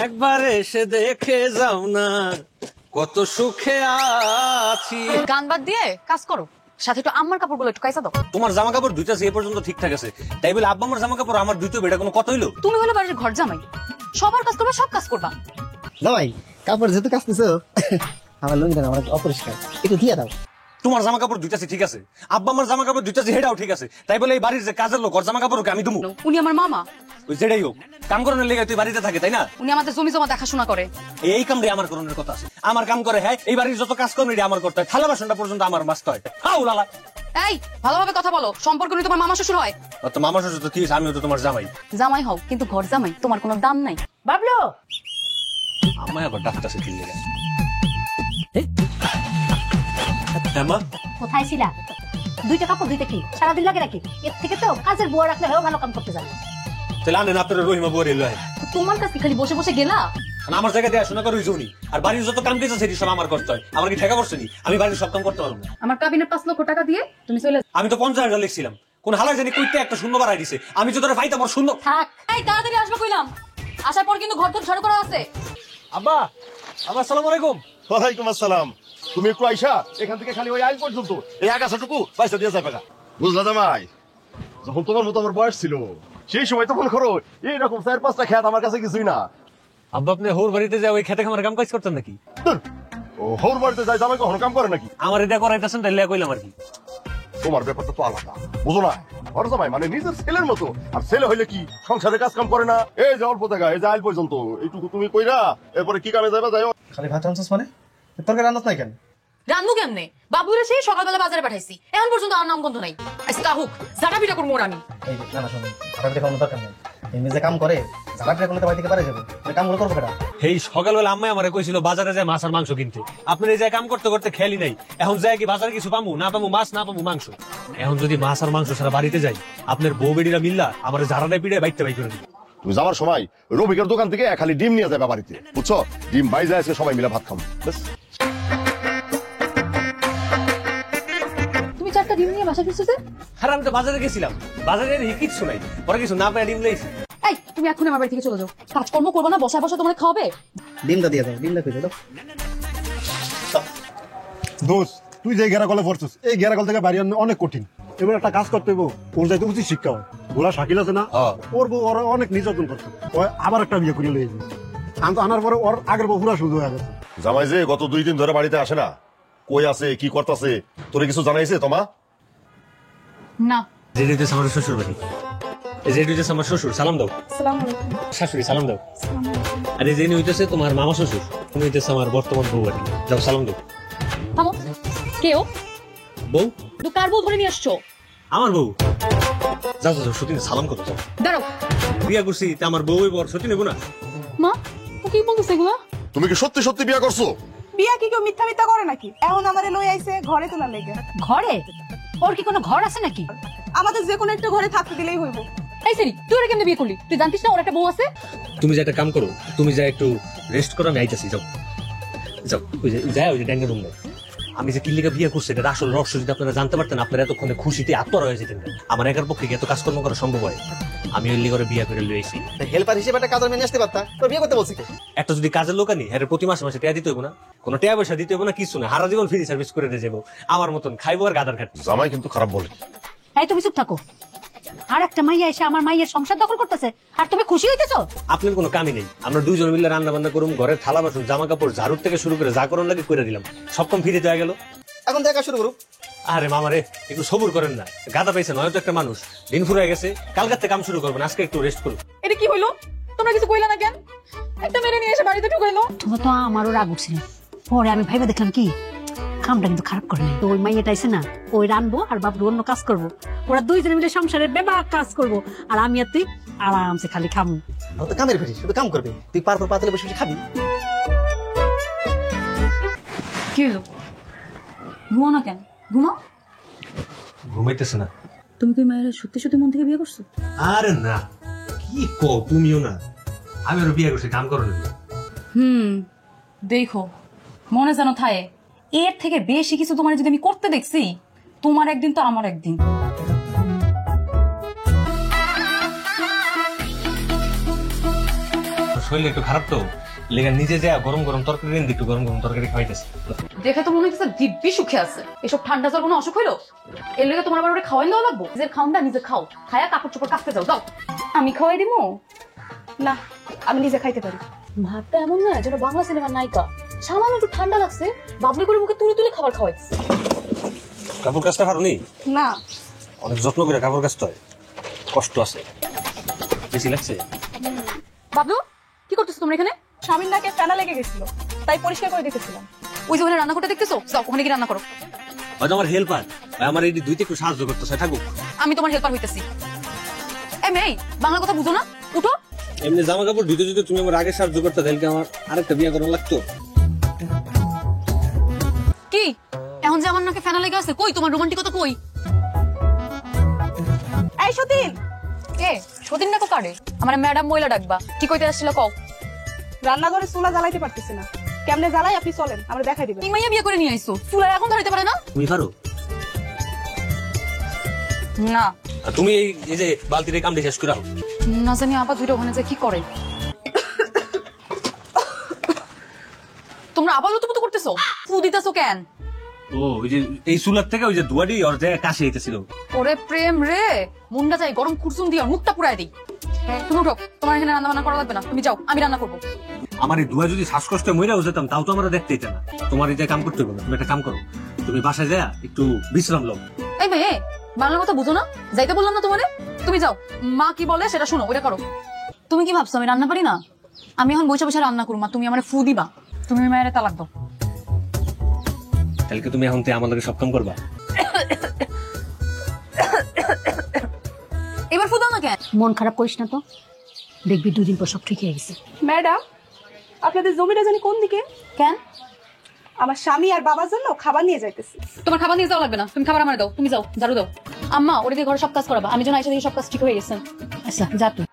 একবার এসে দেখে যাও না কত সুখে আছি। গান বাদ দিয়ে কাজ করো, সাথে একটু আমার কাপড়গুলো একটু কাইসা দাও। তোমার জামা কাপড় দুইটা এ পর্যন্ত ঠিকঠাক আছে, তাই বলে আব্বা আমার জামা কাপড় আমার দুইটা বেটা কোনো কথা হইলো? তুমি হলো বাড়ির ঘর জামাই, সবার কাজ করবা, সব কাজ করবা। জামাই কাপড় যেহেতু কাজ নিছো, আমার লুঙ্গিটা আমার অপরিষ্কার, একটু দিয়ে দাও। তোমার জামা কাপড় দুইটা ঠিক আছে, আব্বা আমার জামা কাপড় দুইটা হেটাও ঠিক আছে, তাই বলে এই বাড়ির যে কাজের লোক ওর জামা কাপড় আমি দুমু? উনি আমার মামা। ওই যেটাই হোক, কাম করানোর লেগে তুই বাড়িতে থাকে তাই না? উনি আমাদের জমি জমা দেখাশোনা করে। এই কাম রে আমার করানোর কথা আছে, আমার কাম করে। হ্যাঁ, এই বাড়ির যত কাজ কর্ম আমার করতে হয়, থালা বাসনটা পর্যন্ত আমার মাজতে হয়। হাউ লালা, এই ভালোভাবে কথা বলো, সম্পর্ক নিয়ে তোমার মামা শ্বশুর হয়। তো মামা শ্বশুর তো কি, আমিও তো তোমার জামাই। জামাই হও, কিন্তু ঘর জামাই তোমার কোনো দাম নাই। বাবলু, আমায় আবার ডাক্তার শিখিয়ে লেগে। হ্যাঁ মা, কোথায় ছিলা? দুইটা কাপড় দুইটা কি সারাদিন লাগে নাকি? এর থেকে তো কাজের বুয়া রাখলে হেও ভালো কাম করতে জানে। তাহলে আনেন আপনার রহিমা বউরে লয়। তোমার কাছে খালি বসে বসে গেলা। আমার জায়গায় দেখাশোনা করে জনি, আর বাড়ির যত কাম কাজ আছে সব আমার করতে হয়। আমার কি ঠেকা পড়ছে নি? আমি বাড়ির সব কাম করতে পারবো না। আমার কাবিনে 5 লক্ষ টাকা দিয়ে তুমি চলে যাও। আমি তো 50,000 লিখছিলাম, কোন হালা জানি কইতে একটা শূন্য বাড়াই দিছে। আমি তো তোরা ফাইতে আমার শূন্য। থাক, এই তাড়াতাড়ি আসবে কইলাম। আসার পর কিন্তু ঘর তোর ঝাড়ু করা আছে। আব্বা, আব্বা আসসালামু আলাইকুম। ওয়ালাইকুম আসসালাম। তুমি একটু আইসা এখান থেকে খালি ওই আইল পর্যন্ত এই আগাছাটুকু পয়সা দিয়ে যাবে না, বুঝলা জামাই? যখন তোমার মতো আমার বয়স ছিল সেই সময় তো মনে করো এইরকম 4-5টা খেত আমার কাছে কিছুই না। আব্বা আপনি হোর বাড়িতে যাও, ওই খেতে খামার কাম কাজ করতেন নাকি? ও হোর বাড়িতে যাই জামাই কখনো কাম করে নাকি? আমার এটা করাইতেছেন তাই কইলাম আর কি। তোমার ব্যাপারটা তো আলাদা, বুঝো না? ঘর জামাই মানে নিজের ছেলের মতো, আর ছেলে হইলে কি সংসারে কাজ কাম করে না? এই যে অল্প জায়গা, এই যে আইল পর্যন্ত এইটুকু তুমি কইরা এরপরে কি কামে যাবে যাই। খালি ভাত রান্নাস মানে তরকারি রান্নাস নাই কেন? রান্নু কেমনে? বাবুরে সেই সকালবেলা বাজারে পাঠাইছি, এখন পর্যন্ত আর নাম গন্ধ নাই। আজকে হুক জানা পিঠা করবো আমি। এই যে না না শুনুন, ঝাড়া পিঠা খাওয়ানোর দরকার নেই। এমনি যে কাম করে ঝাড়া পিঠা করলে তো বাড়ি থেকে পারে যাবে, ওই কামগুলো করবো কেটা? এই সকালবেলা আম্মাই আমারে কইছিল বাজারে যায় মাছ আর মাংস কিনতে। আপনার এই যায় কাম করতে করতে খেয়ালই নাই, এখন যায় কি বাজারে কিছু পামু না পামু, মাছ না পামু মাংস। এখন যদি মাছ আর মাংস সারা বাড়িতে যাই, আপনার বউ বেডিরা মিল্লা আমার ঝাড়াটাই পিড়ে বাইতে বাই করে দিবে। তুমি যাওয়ার সময় রবিকের দোকান থেকে খালি ডিম নিয়ে যাবে বাড়িতে, বুঝছো? ডিম বাইজা আছে, সবাই মিলে ভাত খাবো। তুমি 4টা ডিম নিয়ে বাসা ফিরছো যে? আর আমি তো বাজারে গেছিলাম, বাজারে কিচ্ছু নাই, পরে কিছু না পাই ডিম লাইছি। এই তুমি এখন আমার বাড়ি থেকে চলে যাও, কাজকর্ম করবো না, বসা বসা তোমার খাওয়াবে। ডিমটা দিয়ে দাও, ডিমটা কই দাও। দোস্ত, তুই যে গেরাকলে পড়ছিস, এই গেরাকল থেকে বাড়ি আনতে অনেক কঠিন। এবার একটা কাজ করতে হইব, ওর যাইতে উচিত শিক্ষা হয়। গোলা শাকিল আছে না, ওর বউ ওরা অনেক নির্যাতন করছে, ও আবার একটা বিয়ে করে লইছে। আমি তো আনার পরে ওর আগের বউ পুরা শুরু হয়ে গেছে। জামাই যে গত 2 দিন ধরে বাড়িতে আসে না, কই আছে কি করতেছে তোরে কিছু জানাইছে তোমা? না। যেটা হইতেছে আমার শ্বশুর বাড়ি, যেটা হইতেছে আমার শ্বশুর, সালাম দাও। শাশুড়ি সালাম দাও। আর এই যে হইতেছে তোমার মামা শ্বশুর, তুমি হইতেছে আমার বর্তমান বউ বাড়ি, যাও সালাম দাও। থামো, কেউ বউ? তো কার বউ ধরে নিয়ে আসছো? আমার বউ। যাও যাও, সত্যি সালাম করো, যাও। দাঁড়াও, বিয়া করছি তা আমার বউ বর, সত্যি নেবো না? মা ও কি বলতেছে এগুলা? তুমি কি সত্যি সত্যি বিয়ে করছো? বিয়া কি কেউ মিথ্যা মিথ্যা করে নাকি? এখন আমারে লই আইছে ঘরে তোলার লেগে। ঘরে ওর কি কোনো ঘর আছে নাকি? আমাদের যে কোনো একটা ঘরে থাকতে দিলেই হইব। এই সেরি, তুই ওরা কেমনে বিয়ে করলি? তুই জানতিস না ওর একটা বউ আছে? তুমি যে একটা কাম করো, তুমি যা একটু রেস্ট করো, আমি আইতাছি, যাও যাও। ওই যে যায় ওই যে ড্যাঙ্গের রুম নেই। আমি যে কিল্লিকা বিয়ে করছি এটা আসল রহস্য যদি আপনারা জানতে পারতেন, আপনারা এতক্ষণে খুশিতে আত্মরা হয়ে যেতেন। আমার একার পক্ষে কি এত কাজকর্ম করা সম্ভব হয়? আমি ওই লিগরে বিয়ে করে লইছি। হেল্পার হিসেবে একটা কাজের মেয়ে আসতে পারতা, তোর বিয়ে করতে বলছি কে? একটা যদি কাজের লোক আনি, হ্যাঁ প্রতি মাসে মাসে টাকা দিতে হইব না, কোনো টাকা পয়সা দিতে হইব না, কিছু না, হারা জীবন ফ্রি সার্ভিস করে দিয়ে যাবো। আমার মতন খাইবো আর গাদার খাট। জামাই কিন্তু খারাপ বলে। এই তুমি চুপ থাকো। আর একটা মাইয়া এসে আমার মাইয়ের সংসার দখল করতেছে, আর তুমি খুশি হইতেছো? আপনার কোনো কামই নেই, আমরা দুইজন মিলে রান্না বান্না করুম, ঘরের থালা বাসন জামা কাপড় ঝাড়ুর থেকে শুরু করে যা করুন লাগে করে দিলাম, সব কম ফিরে দেওয়া গেল। এখন দেখা শুরু করুক। আরে মামারে একটু সবুর করেন না, গাদা পাইছেন, হয়তো একটা মানুষ দিন ফুরাই গেছে, কালকাতে কাম শুরু করবেন, আজকে একটু রেস্ট করুন। এটা কি হইলো? তোমরা কিছু কইলা না কেন? একটা মেরে নিয়ে এসে বাড়িতে ঢুকাইলো। তোমার তো আমারও রাগ উঠছিল, পরে আমি ভাইবা দেখলাম কি কামটা কিন্তু খারাপ করে নাই। তো ওই মাইয়াটা আইছে না, ওই রানবো আর বাবু অন্য কাজ করবো, ওরা দুইজনে মিলে সংসারের বেবাক কাজ করবো, আর আমি আর তুই আরামসে খালি খাবো। ও তো কামের ফিরিস, শুধু কাম করবে, তুই পার পাতলে বসে বসে খাবি। কি হলো? ঘুমাও না কেন? ঘুমাও। ঘুমাইতেছে না? তুমি কি মায়ের সত্যি সত্যি মন থেকে বিয়ে করছো? আরে না, কি কও তুমিও না, আমি আরো বিয়ে করছি, কাম করো না। দেখো মনে যেন থায়ে, এর থেকে বেশি কিছু তোমার যদি আমি করতে দেখছি, তোমার একদিন তো আমার একদিন। শরীর একটু খারাপ তো, লেগে নিজে যা গরম গরম তরকারি রেন একটু গরম গরম তরকারি খাইতেছে। দেখে তো মনে হচ্ছে দিব্যি সুখে আছে। এসব ঠান্ডা জ্বর কোনো অসুখ হইলো? এর লেগে তোমার আবার ওটা খাওয়াই দেওয়া লাগবো? নিজের খাওনটা নিজে খাও, খায়া কাপড় চোপড় কাচতে যাও। যাও, আমি খাওয়াই দিবো না, আমি নিজে খাইতে পারি। ভাতটা এমন না যেন বাংলা সিনেমার নায়িকা, সামান্য একটু ঠান্ডা লাগছে বাবলি করে মুখে তুলে তুলে খাবার খাওয়াইছে। কাপড় কাচতে পারো নি? না, অনেক যত্ন করে কাপড় কাচতে হয়, কষ্ট আছে। বেশি লাগছে? বাবলু, কি করতেছো তোমরা এখানে? স্বামীর নাকে ফেনা লেগে গেছিল, তাই পরিষ্কার করে দিতেছিলাম। ওই যে ওখানে রান্না করতে দেখতেছো, যাও ওখানে গিয়ে রান্না করো। হয়তো আমার হেল্পার, আমার এই দুইটা একটু সাহায্য করতেছে, থাকুক। আমি তোমার হেল্পার হইতেছি। এই মেয়ে, বাংলা কথা বুঝো না? উঠো। এমনি জামা কাপড় ধুতে ধুতে তুমি আমার আগে সাহায্য করতে, তাহলে কি আমার আরেকটা বিয়ে করা লাগতো? কি এখন যে আমার নাকে ফেনা লেগে আছে, কই তোমার রোমান্টিকতা কই? এই সতীন, কে সতীন ডাকো কারে? আমার ম্যাডাম মহিলা ডাকবা। কি কইতে আসছিল কও? রান্নাঘরে চুলা জ্বালাইতে পারতেছি না, কেমনে জ্বালাই আপনি চলেন, আমরা দেখাই দিবেন। তুমি মাইয়া বিয়ে করে নিয়ে আইছো, চুলা এখন ধরতে পারে না? তুমি পারো? না, আর তুমি এই যে বালতির এই কামটা শেষ করে আও। না জানি আবার দুইটা ওখানে যে কি করে। তোমরা আবার লুতুপুতু করতেছো, ফু দিতেছো কেন? ও ওই যে এই চুলার থেকে ওই যে দুয়ারি ওর যে কাশি হইতেছিল। ওরে প্রেম রে, মুন্ডা যাই গরম কুরসুম দিয়ে ওর মুখটা পুরাই দিই। তুমি উঠো, তোমার এখানে রান্না বান্না করা লাগবে না, তুমি যাও, আমি রান্না করবো। আমার এই দুয়া যদি শ্বাসকষ্ট মইরাও যেতাম, তাও তো আমরা দেখতে যেতাম না। তোমার এই যে কাম করতে হবে না, তুমি একটা কাম করো, তুমি বাসায় যা একটু বিশ্রাম লও। এই মেয়ে, বাংলা কথা বুঝো না? যাইতে বললাম না তোমারে? তুমি যাও, মা কি বলে সেটা শোনো, ওটা করো। তুমি কি ভাবছো আমি রান্না পারি না? আমি এখন বসে বসে রান্না করবো, তুমি আমার ফু দিবা। তুমি মায়ের তালাক দাও। তাহলে কি তুমি এখন আমার লগে সব কাম করবা? এবার ফু দাও না কেন? মন খারাপ করিস না তো, দেখবি 2 দিন পর সব ঠিক হয়ে গেছে। ম্যাডাম, আপনাদের জমিটা জানি কোন দিকে? কেন? আমার স্বামী আর বাবার জন্য খাবার নিয়ে যাইতেছি। তোমার খাবার নিয়ে যাওয়া লাগবে না, তুমি খাবার আমার দাও। তুমি যাও, ঝাড়ু দাও। আম্মা ওরে দিয়ে ঘরে সব কাজ করাবা, আমি যেন আইসা দিয়ে সব কাজ ঠিক হয়ে গেছে। আচ্ছা যা তুই।